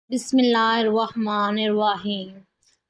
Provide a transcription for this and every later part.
بسم اللہ الرحمن الرحیم۔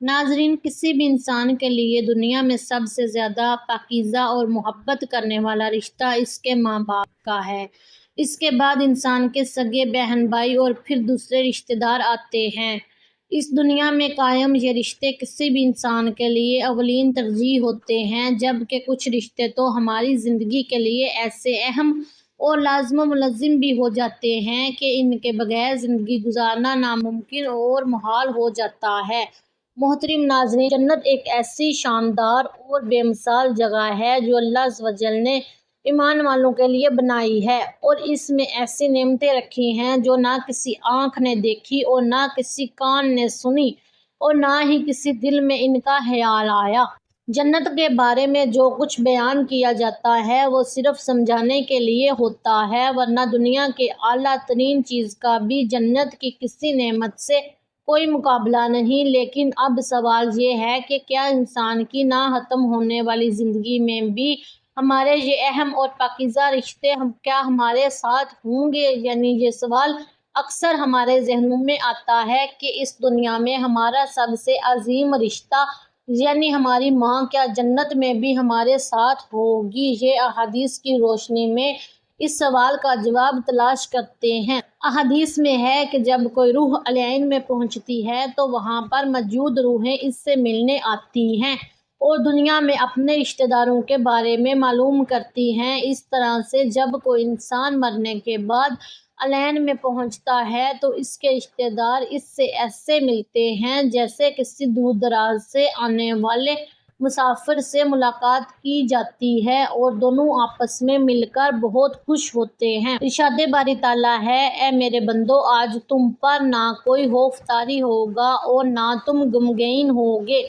ناظرین، کسی بھی انسان کے لیے دنیا میں سب سے زیادہ پاکیزہ اور محبت کرنے والا رشتہ اس کے ماں باپ کا ہے۔ اس کے بعد انسان کے سگے بہن بھائی اور پھر دوسرے رشتہ دار آتے ہیں۔ اس دنیا میں قائم یہ رشتے کسی بھی انسان کے لیے اولین ترجیح ہوتے ہیں، جبکہ کچھ رشتے تو ہماری زندگی کے لیے ایسے اہم اور لازم و ملزم بھی ہو جاتے ہیں کہ ان کے بغیر زندگی گزارنا ناممکن اور محال ہو جاتا ہے۔ محترم ناظرین، جنت ایک ایسی شاندار اور بے مثال جگہ ہے جو اللہ عز و جل نے ایمان والوں کے لیے بنائی ہے، اور اس میں ایسی نعمتیں رکھی ہیں جو نہ کسی آنکھ نے دیکھی اور نہ کسی کان نے سنی اور نہ ہی کسی دل میں ان کا خیال آیا۔ جنت کے بارے میں جو کچھ بیان کیا جاتا ہے وہ صرف سمجھانے کے لیے ہوتا ہے، ورنہ دنیا کے اعلیٰ ترین چیز کا بھی جنت کی کسی نعمت سے کوئی مقابلہ نہیں۔ لیکن اب سوال یہ ہے کہ کیا انسان کی نہ ختم ہونے والی زندگی میں بھی ہمارے یہ اہم اور پاکیزہ رشتے کیا ہمارے ساتھ ہوں گے؟ یہ سوال اکثر ہمارے ذہنوں میں آتا ہے کہ اس دنیا میں ہمارا سب سے عظیم رشتہ ہماری ماں کیا جنت میں بھی ہمارے ساتھ ہوگی؟ یہ احادیث کی روشنی میں اس سوال کا جواب تلاش کرتے ہیں۔ احادیث میں ہے کہ جب کوئی روح العین میں پہنچتی ہے تو وہاں پر موجود روحیں اس سے ملنے آتی ہیں اور دنیا میں اپنے رشتہ داروں کے بارے میں معلوم کرتی ہیں۔ اس طرح سے جب کوئی انسان مرنے کے بعد العین میں پہنچتا ہے تو اس کے رشتہ دار اس سے ایسے ملتے ہیں جیسے کسی دور دراز سے آنے والے مسافر سے ملاقات کی جاتی ہے، اور دونوں آپس میں مل کر بہت خوش ہوتے ہیں۔ ارشاد باری تعالیٰ ہے، اے میرے بندو، آج تم پر نہ کوئی خوف طاری ہوگا اور نہ تم غمگین ہوگے۔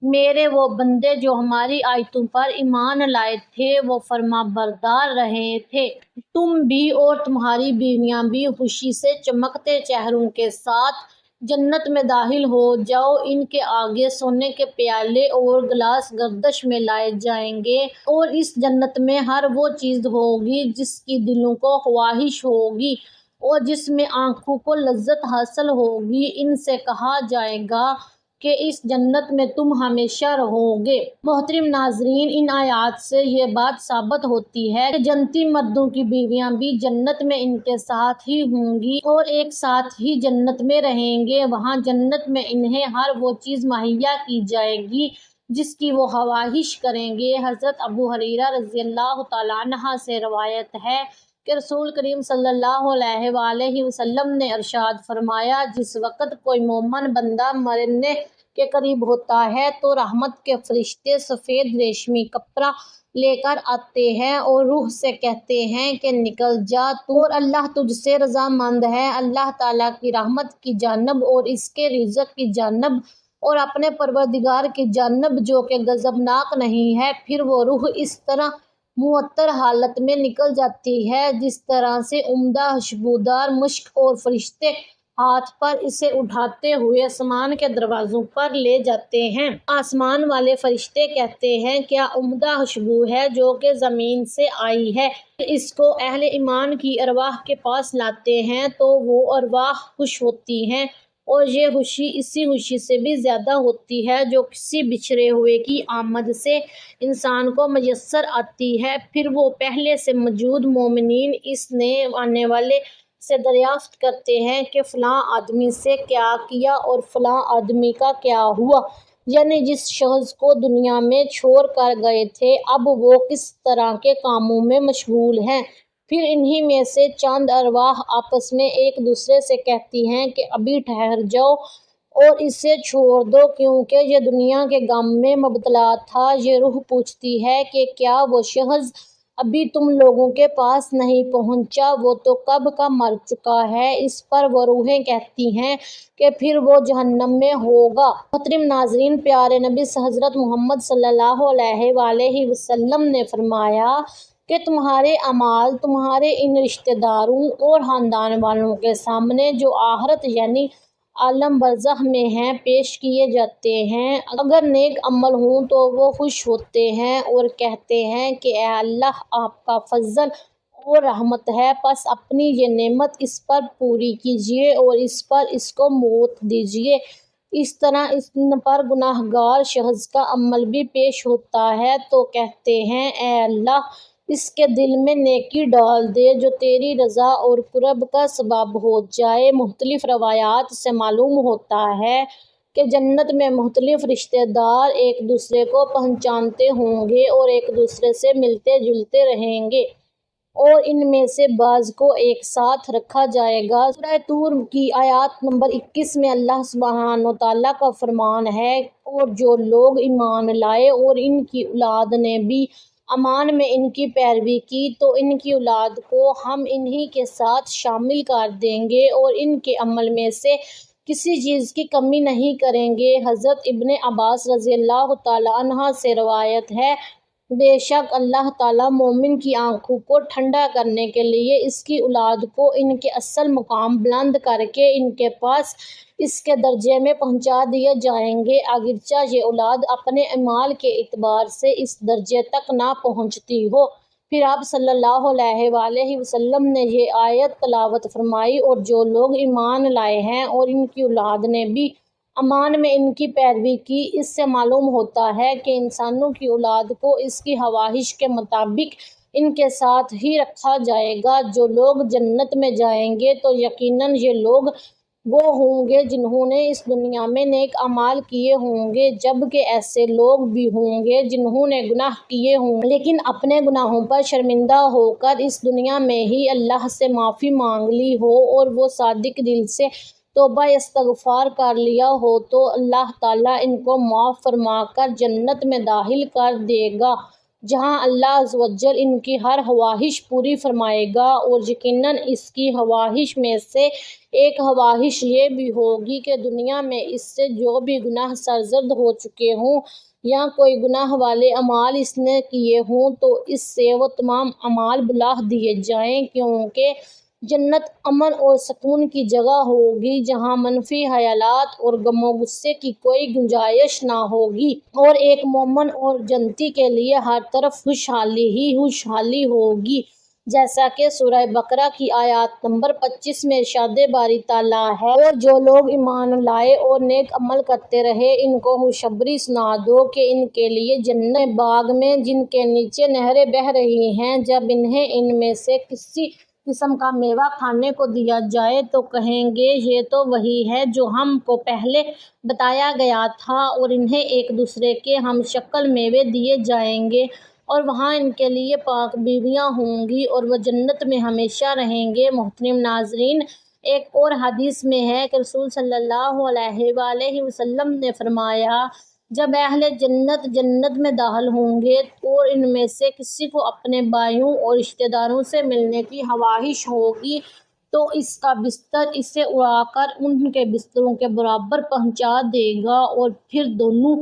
میرے وہ بندے جو ہماری آیتوں پر ایمان لائے تھے وہ فرما بردار رہے تھے۔ تم بھی اور تمہاری بیویاں بھی خوشی سے چمکتے چہروں کے ساتھ جنت میں داخل ہو جاؤ۔ ان کے آگے سونے کے پیالے اور گلاس گردش میں لائے جائیں گے، اور اس جنت میں ہر وہ چیز ہوگی جس کی دلوں کو خواہش ہوگی اور جس میں آنکھوں کو لذت حاصل ہوگی۔ ان سے کہا جائے گا کہ اس جنت میں تم ہمیشہ رہو گے۔ محترم ناظرین، ان آیات سے یہ بات ثابت ہوتی ہے کہ جنتی مردوں کی بیویاں بھی جنت میں ان کے ساتھ ہی ہوں گی اور ایک ساتھ ہی جنت میں رہیں گے۔ وہاں جنت میں انہیں ہر وہ چیز مہیا کی جائے گی جس کی وہ خواہش کریں گے۔ حضرت ابو ہریرہ رضی اللہ تعالیٰ عنہ سے روایت ہے کہ رسول کریم صلی اللہ علیہ وآلہ وسلم نے ارشاد فرمایا، جس وقت کوئی مومن بندہ مرنے کے قریب ہوتا ہے تو رحمت کے فرشتے سفید ریشمی کپڑا لے کر آتے ہیں اور روح سے کہتے ہیں کہ نکل جا تو، اور اللہ تجھ سے رضامند ہے، اللہ تعالیٰ کی رحمت کی جانب اور اس کے رزق کی جانب اور اپنے پروردگار کی جانب جو کہ غضبناک نہیں ہے۔ پھر وہ روح اس طرح معطر حالت میں نکل جاتی ہے جس طرح سے عمدہ خوشبودار مشک، اور فرشتے ہاتھ پر اسے اٹھاتے ہوئے آسمان کے دروازوں پر لے جاتے ہیں۔ آسمان والے فرشتے کہتے ہیں، کیا عمدہ خوشبو ہے جو کہ زمین سے آئی ہے۔ پھر اس کو اہل ایمان کی ارواح کے پاس لاتے ہیں تو وہ ارواح خوش ہوتی ہیں، اور یہ خوشی اسی خوشی سے بھی زیادہ ہوتی ہے جو کسی بچھڑے ہوئے کی آمد سے انسان کو میسر آتی ہے۔ پھر وہ پہلے سے موجود مومنین اس نئے آنے والے سے دریافت کرتے ہیں کہ فلاں آدمی سے کیا کیا اور فلاں آدمی کا کیا ہوا، جس شخص کو دنیا میں چھوڑ کر گئے تھے اب وہ کس طرح کے کاموں میں مشغول ہیں۔ پھر انہی میں سے چند ارواح آپس میں ایک دوسرے سے کہتی ہیں کہ ابھی ٹھہر جاؤ اور اسے چھوڑ دو کیونکہ یہ دنیا کے غم میں مبتلا تھا۔ یہ روح پوچھتی ہے کہ کیا وہ شخص ابھی تم لوگوں کے پاس نہیں پہنچا؟ وہ تو کب کا مر چکا ہے۔ اس پر وہ روحیں کہتی ہیں کہ پھر وہ جہنم میں ہوگا۔ محترم ناظرین، پیارے نبی حضرت محمد صلی اللہ علیہ وآلہ وسلم نے فرمایا کہ تمہارے اعمال تمہارے ان رشتہ داروں اور خاندان والوں کے سامنے جو آخرت عالم برزخ میں ہیں پیش کیے جاتے ہیں۔ اگر نیک عمل ہوں تو وہ خوش ہوتے ہیں اور کہتے ہیں کہ اے اللہ، آپ کا فضل اور رحمت ہے، پس اپنی یہ نعمت اس پر پوری کیجیے اور اس پر اس کو موت دیجیے۔ اس طرح ان پر گناہ گار شخص کا عمل بھی پیش ہوتا ہے تو کہتے ہیں اے اللہ اس کے دل میں نیکی ڈال دے جو تیری رضا اور قرب کا سبب ہو جائے۔ مختلف روایات سے معلوم ہوتا ہے کہ جنت میں مختلف رشتے دار ایک دوسرے کو پہچانتے ہوں گے اور ایک دوسرے سے ملتے جلتے رہیں گے اور ان میں سے بعض کو ایک ساتھ رکھا جائے گا۔ سورہ طور کی آیت نمبر 21 میں اللہ سبحانہ وتعالیٰ کا فرمان ہے اور جو لوگ ایمان لائے اور ان کی اولاد نے بھی ایمان میں ان کی پیروی کی تو ان کی اولاد کو ہم انہی کے ساتھ شامل کر دیں گے اور ان کے عمل میں سے کسی چیز کی کمی نہیں کریں گے۔ حضرت ابن عباس رضی اللہ تعالیٰ عنہ سے روایت ہے بے شک اللہ تعالیٰ مومن کی آنکھوں کو ٹھنڈا کرنے کے لیے اس کی اولاد کو ان کے اصل مقام بلند کر کے ان کے پاس اس کے درجے میں پہنچا دیے جائیں گے اگرچہ یہ اولاد اپنے اعمال کے اعتبار سے اس درجے تک نہ پہنچتی ہو۔ پھر آپ صلی اللہ علیہ وآلہ وسلم نے یہ آیت تلاوت فرمائی اور جو لوگ ایمان لائے ہیں اور ان کی اولاد نے بھی ایمان میں ان کی پیروی کی، اس سے معلوم ہوتا ہے کہ انسانوں کی اولاد کو اس کی خواہش کے مطابق ان کے ساتھ ہی رکھا جائے گا۔ جو لوگ جنت میں جائیں گے تو یقیناً یہ لوگ وہ ہوں گے جنہوں نے اس دنیا میں نیک اعمال کیے ہوں گے، جبکہ ایسے لوگ بھی ہوں گے جنہوں نے گناہ کیے ہوں گے لیکن اپنے گناہوں پر شرمندہ ہو کر اس دنیا میں ہی اللہ سے معافی مانگ لی ہو اور وہ صادق دل سے توبہ استغفار کر لیا ہو تو اللہ تعالیٰ ان کو معاف فرما کر جنت میں داخل کر دے گا جہاں اللہ عز و جل ان کی ہر خواہش پوری فرمائے گا۔ اور یقیناً اس کی خواہش میں سے ایک خواہش یہ بھی ہوگی کہ دنیا میں اس سے جو بھی گناہ سرزد ہو چکے ہوں یا کوئی گناہ والے اعمال اس نے کیے ہوں تو اس سے وہ تمام اعمال بھلا دیے جائیں، کیونکہ جنت امن اور سکون کی جگہ ہوگی جہاں منفی خیالات اور غم و غصے کی کوئی گنجائش نہ ہوگی اور ایک مومن اور جنتی کے لیے ہر طرف خوشحالی ہی خوشحالی ہوگی، جیسا کہ سورہ بقرہ کی آیت نمبر 25 میں ارشاد باری تعالیٰ ہے اور جو لوگ ایمان لائے اور نیک عمل کرتے رہے ان کو خوشخبری سنا دو کہ ان کے لیے جنت باغ میں جن کے نیچے نہریں بہہ رہی ہیں، جب انہیں ان میں سے کسی قسم کا میوہ کھانے کو دیا جائے تو کہیں گے یہ تو وہی ہے جو ہم کو پہلے بتایا گیا تھا اور انہیں ایک دوسرے کے ہم شکل میوے دیے جائیں گے اور وہاں ان کے لیے پاک بیویاں ہوں گی اور وہ جنت میں ہمیشہ رہیں گے۔ محترم ناظرین، ایک اور حدیث میں ہے کہ رسول صلی اللہ علیہ وآلہ وسلم نے فرمایا جب اہل جنت جنت میں داخل ہوں گے اور ان میں سے کسی کو اپنے بھائیوں اور رشتہ داروں سے ملنے کی خواہش ہوگی تو اس کا بستر اسے اڑا کر ان کے بستروں کے برابر پہنچا دے گا اور پھر دونوں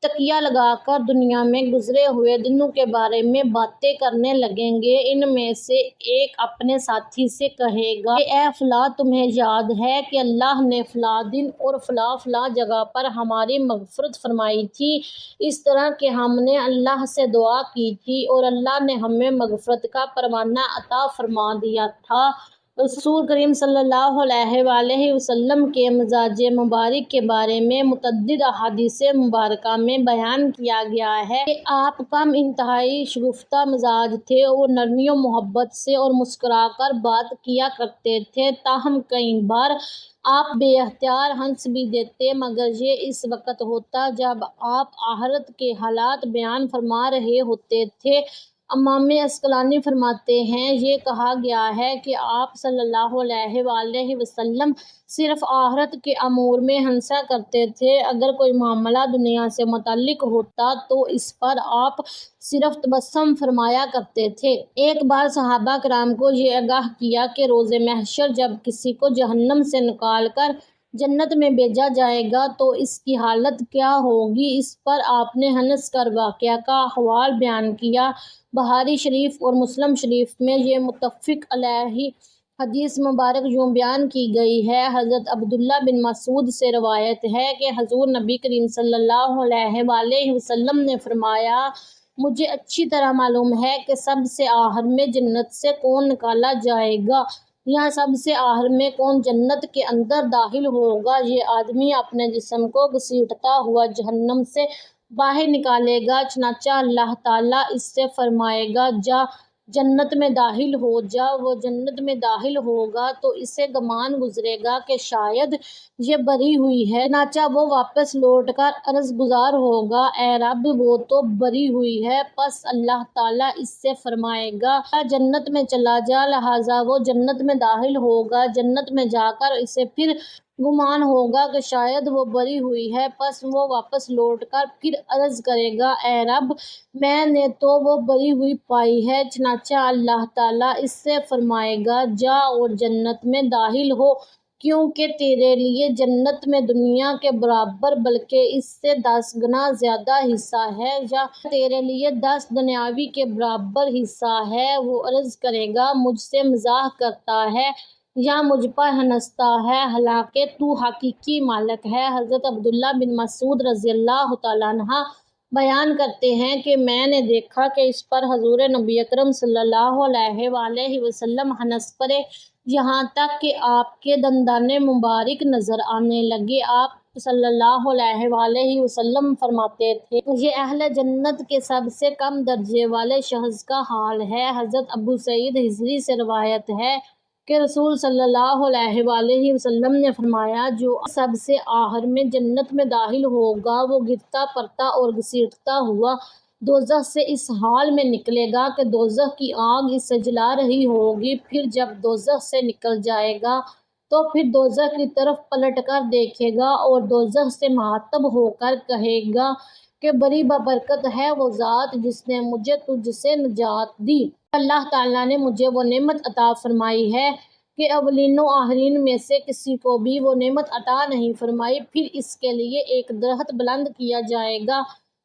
تکیہ لگا کر دنیا میں گزرے ہوئے دنوں کے بارے میں باتیں کرنے لگیں گے۔ ان میں سے ایک اپنے ساتھی سے کہے گا کہ اے فلاں، تمہیں یاد ہے کہ اللہ نے فلاں دن اور فلاں فلاں جگہ پر ہماری مغفرت فرمائی تھی، اس طرح کہ ہم نے اللہ سے دعا کی تھی اور اللہ نے ہمیں مغفرت کا پروانہ عطا فرما دیا تھا۔ رسول کریم صلی اللہ علیہ وآلہ وسلم کے مزاج مبارک کے بارے میں متعدد احادیث مبارکہ میں بیان کیا گیا ہے کہ آپ کم انتہائی شگفتہ مزاج تھے اور نرمی و محبت سے اور مسکرا کر بات کیا کرتے تھے، تاہم کئی بار آپ بے اختیار ہنس بھی دیتے، مگر یہ اس وقت ہوتا جب آپ آخرت کے حالات بیان فرما رہے ہوتے تھے۔ امام عسقلانی فرماتے ہیں یہ کہا گیا ہے کہ آپ صلی اللہ علیہ وآلہ وسلم صرف آخرت کے امور میں ہنسا کرتے تھے، اگر کوئی معاملہ دنیا سے متعلق ہوتا تو اس پر آپ صرف تبسم فرمایا کرتے تھے۔ ایک بار صحابہ کرام کو یہ آگاہ کیا کہ روز محشر جب کسی کو جہنم سے نکال کر جنت میں بھیجا جائے گا تو اس کی حالت کیا ہوگی، اس پر آپ نے ہنس کر واقعہ کا احوال بیان کیا۔ بخاری شریف اور مسلم شریف میں یہ متفق علیہ حدیث مبارک یوں بیان کی گئی ہے۔ حضرت عبداللہ بن مسعود سے روایت ہے کہ حضور نبی کریم صلی اللہ علیہ وآلہ وسلم نے فرمایا مجھے اچھی طرح معلوم ہے کہ سب سے آخر میں جنت سے کون نکالا جائے گا یا سب سے آخر میں کون جنت کے اندر داخل ہوگا۔ یہ آدمی اپنے جسم کو گھسیٹتا ہوا جہنم سے باہر نکالے گا، چنانچہ اللہ تعالیٰ اس سے فرمائے گا جا جنت میں داخل ہو جا۔ وہ جنت میں داخل ہوگا تو اسے گمان گزرے گا کہ شاید یہ بری ہوئی ہے، چنانچہ وہ واپس لوٹ کر عرض گزار ہوگا اے رب وہ تو بری ہوئی ہے۔ پس اللہ تعالیٰ اس سے فرمائے گا جنت میں چلا جا، لہٰذا وہ جنت میں داخل ہوگا۔ جنت میں جا کر اسے پھر گمان ہوگا کہ شاید وہ بری ہوئی ہے، پس وہ واپس لوٹ کر پھر عرض کرے گا اے رب میں نے تو وہ بری ہوئی پائی ہے، چنانچہ اللہ تعالیٰ اس سے فرمائے گا جا اور جنت میں داخل ہو، کیونکہ تیرے لیے جنت میں دنیا کے برابر بلکہ اس سے 10 گنا زیادہ حصہ ہے، یا تیرے لیے 10 دنیاوی کے برابر حصہ ہے۔ وہ عرض کرے گا مجھ سے مزاح کرتا ہے یا مجھ پر ہنستا ہے، حالانکہ تو حقیقی مالک ہے۔ حضرت عبداللہ بن مسعود رضی اللہ تعالیٰ عنہ بیان کرتے ہیں کہ میں نے دیکھا کہ اس پر حضور نبی اکرم صلی اللہ علیہ وآلہ وسلم ہنس پڑے، یہاں تک کہ آپ کے دندان مبارک نظر آنے لگے۔ آپ صلی اللہ علیہ وآلہ وسلم فرماتے تھے یہ اہل جنت کے سب سے کم درجے والے شخص کا حال ہے۔ حضرت ابو سعید خدری سے روایت ہے کہ رسول صلی اللہ علیہ وآلہ وسلم نے فرمایا جو سب سے آخر میں جنت میں داخل ہوگا وہ گرتا پڑتا اور گھسیٹتا ہوا دوزخ سے اس حال میں نکلے گا کہ دوزخ کی آگ اسے جلا رہی ہوگی۔ پھر جب دوزخ سے نکل جائے گا تو پھر دوزخ کی طرف پلٹ کر دیکھے گا اور دوزخ سے مخاطب ہو کر کہے گا کہ بڑی بابرکت ہے وہ ذات جس نے مجھے تجھ سے نجات دی۔ اللہ تعالیٰ نے مجھے وہ نعمت عطا فرمائی ہے کہ اولین و آخرین میں سے کسی کو بھی وہ نعمت عطا نہیں فرمائی۔ پھر اس کے لیے ایک درخت بلند کیا جائے گا،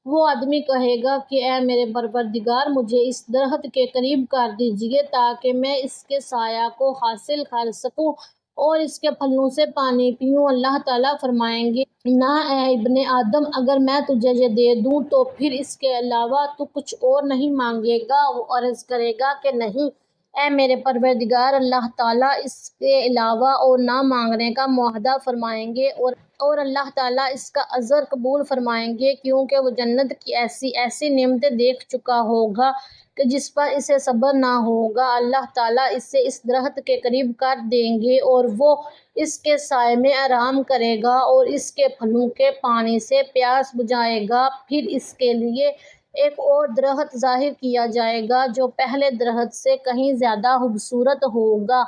وہ آدمی کہے گا کہ اے میرے پروردگار مجھے اس درخت کے قریب کر دیجیے تاکہ میں اس کے سایہ کو حاصل کر سکوں اور اس کے پھلوں سے پانی پیوں۔ اللہ تعالیٰ فرمائیں گے نہ اے ابن آدم، اگر میں تجھے یہ دے دوں تو پھر اس کے علاوہ تو کچھ اور نہیں مانگے گا۔ وہ عرض کرے گا کہ نہیں اے میرے پروردگار۔ اللہ تعالیٰ اس کے علاوہ اور نہ مانگنے کا معاہدہ فرمائیں گے اور اللہ تعالیٰ اس کا عذر قبول فرمائیں گے، کیونکہ وہ جنت کی ایسی ایسی نعمتیں دیکھ چکا ہوگا کہ جس پر اسے صبر نہ ہوگا۔ اللہ تعالیٰ اسے اس درخت کے قریب کر دیں گے اور وہ اس کے سائے میں آرام کرے گا اور اس کے پھلوں کے پانی سے پیاس بجھائے گا۔ پھر اس کے لیے ایک اور درخت ظاہر کیا جائے گا جو پہلے درخت سے کہیں زیادہ خوبصورت ہوگا۔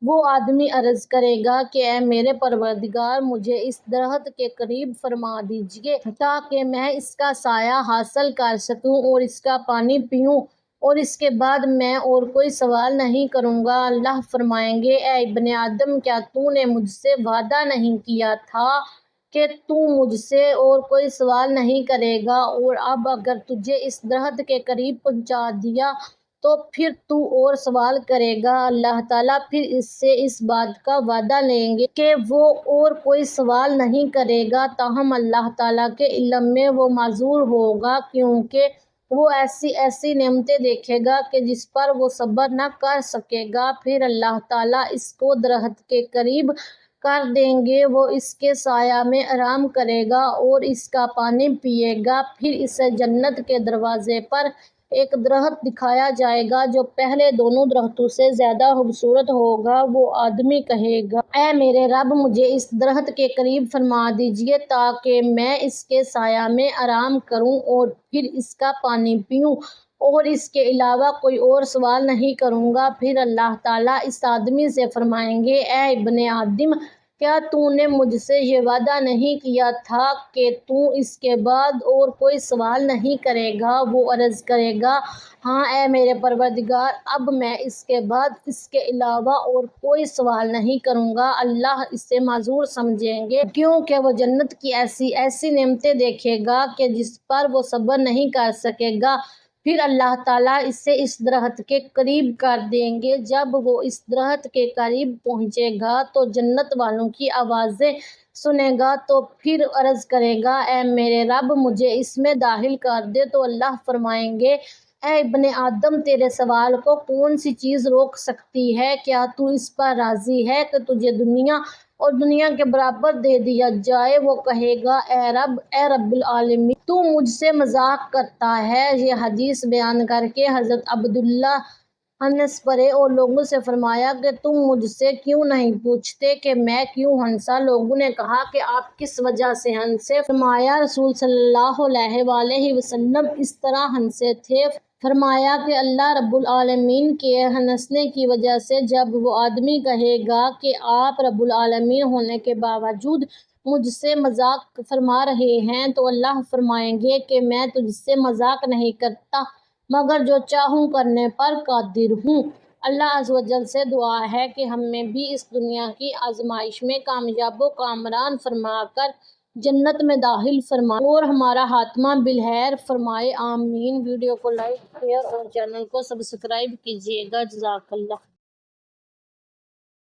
وہ آدمی عرض کرے گا کہ اے میرے پروردگار مجھے اس درخت کے قریب فرما دیجیے تاکہ میں اس کا سایہ حاصل کر سکوں اور اس کا پانی پیوں، اور اس کے بعد میں اور کوئی سوال نہیں کروں گا۔ اللہ فرمائیں گے اے ابن آدم کیا تو نے مجھ سے وعدہ نہیں کیا تھا کہ تو مجھ سے اور کوئی سوال نہیں کرے گا، اور اب اگر تجھے اس درخت کے قریب پہنچا دیا تو پھر تو اور سوال کرے گا۔ اللہ تعالیٰ پھر اس سے اس بات کا وعدہ لیں گے کہ وہ اور کوئی سوال نہیں کرے گا، تاہم اللہ تعالیٰ کے علم میں وہ معذور ہوگا، کیونکہ وہ ایسی ایسی نعمتیں دیکھے گا کہ جس پر وہ صبر نہ کر سکے گا۔ پھر اللہ تعالیٰ اس کو درخت کے قریب کر دیں گے، وہ اس کے سایہ میں آرام کرے گا اور اس کا پانی پیے گا۔ پھر اسے جنت کے دروازے پر ایک درخت دکھایا جائے گا جو پہلے دونوں درختوں سے زیادہ خوبصورت ہوگا۔ وہ آدمی کہے گا اے میرے رب مجھے اس درخت کے قریب فرما دیجیے تاکہ میں اس کے سایہ میں آرام کروں اور پھر اس کا پانی پیوں، اور اس کے علاوہ کوئی اور سوال نہیں کروں گا۔ پھر اللہ تعالیٰ اس آدمی سے فرمائیں گے اے ابن آدم کیا تو نے مجھ سے یہ وعدہ نہیں کیا تھا کہ تو اس کے بعد اور کوئی سوال نہیں کرے گا؟ وہ عرض کرے گا ہاں اے میرے پروردگار، اب میں اس کے بعد اس کے علاوہ اور کوئی سوال نہیں کروں گا۔ اللہ اسے معذور سمجھیں گے کیونکہ وہ جنت کی ایسی ایسی نعمتیں دیکھے گا کہ جس پر وہ صبر نہیں کر سکے گا۔ پھر اللہ تعالیٰ اسے اس درخت کے قریب کر دیں گے۔ جب وہ اس درخت کے قریب پہنچے گا تو جنت والوں کی آوازیں سنے گا تو پھر عرض کرے گا اے میرے رب مجھے اس میں داخل کر دے، تو اللہ فرمائیں گے اے ابن آدم تیرے سوال کو کون سی چیز روک سکتی ہے؟ کیا تو اس پر راضی ہے کہ تجھے دنیا اور دنیا کے برابر دے دیا جائے؟ وہ کہے گا اے رب العالمین تو مجھ سے مذاق کرتا ہے۔ یہ حدیث بیان کر کے حضرت عبداللہ ہنس پڑے اور لوگوں سے فرمایا کہ تم مجھ سے کیوں نہیں پوچھتے کہ میں کیوں ہنسا؟ لوگوں نے کہا کہ آپ کس وجہ سے ہنسے؟ فرمایا رسول صلی اللہ علیہ وآلہ وسلم اس طرح ہنسے تھے۔ فرمایا کہ اللہ رب العالمین کے ہنسنے کی وجہ سے جب وہ آدمی کہے گا کہ آپ رب العالمین ہونے کے باوجود مجھ سے مذاق فرما رہے ہیں، تو اللہ فرمائیں گے کہ میں تجھ سے مذاق نہیں کرتا مگر جو چاہوں کرنے پر قادر ہوں۔ اللہ عز و جل سے دعا ہے کہ ہمیں بھی اس دنیا کی آزمائش میں کامیاب و کامران فرما کر جنت میں داخل فرمائے اور ہمارا خاتمہ بالخیر فرمائے، آمین۔ ویڈیو کو لائک، شیئر اور چینل کو سبسکرائب کیجیے گا۔ جزاک اللہ۔